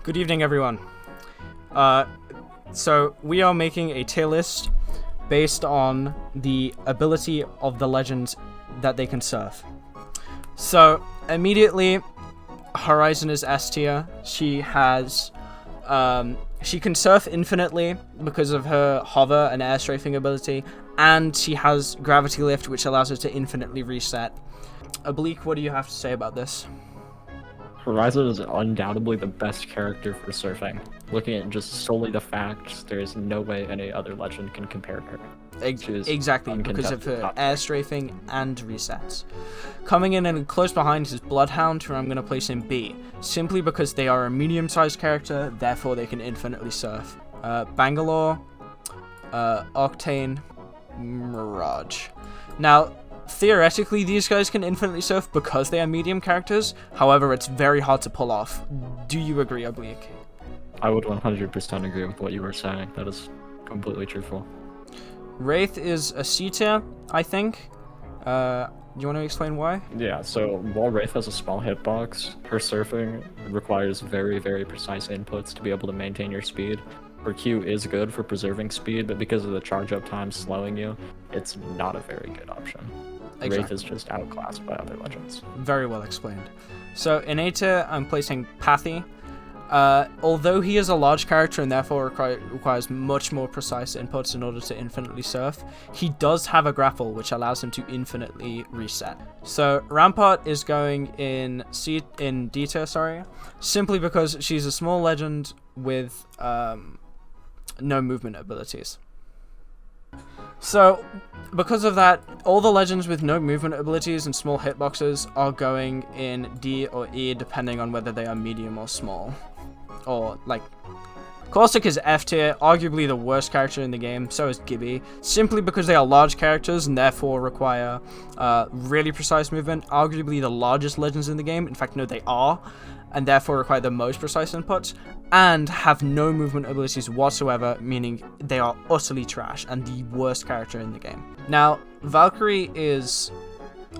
Good evening, everyone. So we are making a tier list based on the ability of the legends that they can serve. So immediately, Horizon is S tier. She has, she can surf infinitely because of her hover and air strafing ability, and she has gravity lift, which allows her to infinitely reset. Oblique, what do you have to say about this? Horizon is undoubtedly the best character for surfing. Looking at just solely the facts, there is no way any other legend can compare to her. Exactly, because of her top air strafing and resets. Coming in and close behind is Bloodhound, who I'm going to place in B, simply because they are a medium-sized character, therefore they can infinitely surf. Bangalore, Octane, Mirage. Now, theoretically, these guys can infinitely surf because they are medium characters. However, it's very hard to pull off. Do you agree, Oblique? I would 100% agree with what you were saying. That is completely truthful. Wraith is a C tier, I think. Do you want to explain why? Yeah, so while Wraith has a small hitbox, her surfing requires very, very precise inputs to be able to maintain your speed. Her Q is good for preserving speed, but because of the charge up time slowing you, it's not a very good option. Exactly. Wraith is just outclassed by other legends. Very well explained. So in A tier, I'm placing Pathy. Although he is a large character and therefore requires much more precise inputs in order to infinitely surf, he does have a grapple which allows him to infinitely reset. So Rampart is going in D tier, simply because she's a small legend with no movement abilities. So, because of that, all the legends with no movement abilities and small hitboxes are going in D or E, depending on whether they are medium or small. Or, like, Caustic is F tier, arguably the worst character in the game, so is Gibby, simply because they are large characters and therefore require really precise movement, arguably the largest legends in the game, in fact, no, they are, and therefore require the most precise inputs, and have no movement abilities whatsoever, meaning they are utterly trash and the worst character in the game. Now, Valkyrie is,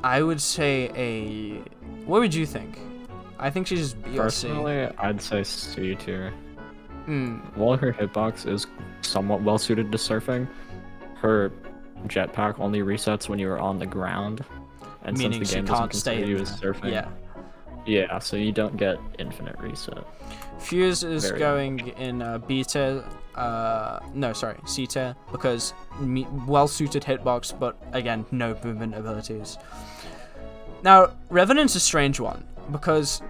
I would say, what would you think? I think she's B or C. Personally, I'd say C tier. While her hitbox is somewhat well suited to surfing, her jetpack only resets when you are on the ground, and Meaning since the game she doesn't can't stay consider you in as there. surfing, Yeah. yeah, so you don't get infinite reset. Fuse is Very going in B tier, C tier, because well-suited hitbox, but again, no movement abilities. Now, Revenant's a strange one, because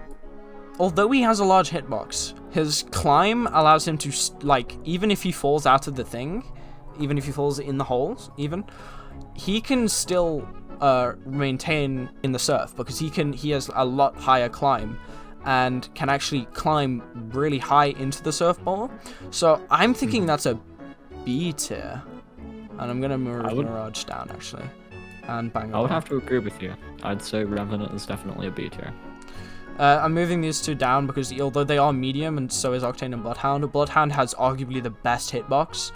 although he has a large hitbox, his climb allows him to, like, even if he falls out of the thing, even if he falls in the holes, he can still maintain in the surf, because he has a lot higher climb and can actually climb really high into the surf ball. So I'm thinking that's a B tier, and I'm gonna move Mirage down actually, and Bangalore. I would have to agree with you. I'd say Revenant is definitely a B tier. I'm moving these two down because although they are medium, and so is Octane and Bloodhound, Bloodhound has arguably the best hitbox.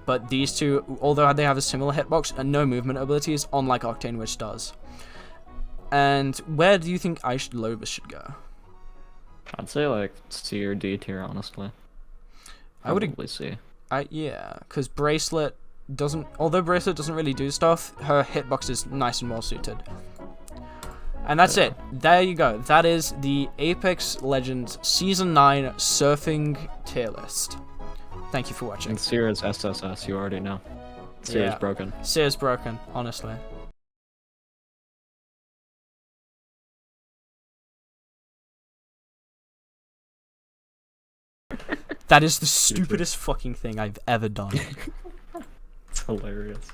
But these two, although they have a similar hitbox and no movement abilities, unlike Octane, which does. And where do you think Lovis should go? I'd say like C or D tier, honestly. I would probably C. Yeah, because Bracelet doesn't. Although Bracelet doesn't really do stuff, her hitbox is nice and well suited. And that's it. There you go. That is the Apex Legends Season 9 Surfing Tier List. Thank you for watching. And Seer's SSS, you already know. Seer's broken. Seer's broken, honestly. That is the stupidest fucking thing I've ever done. It's hilarious.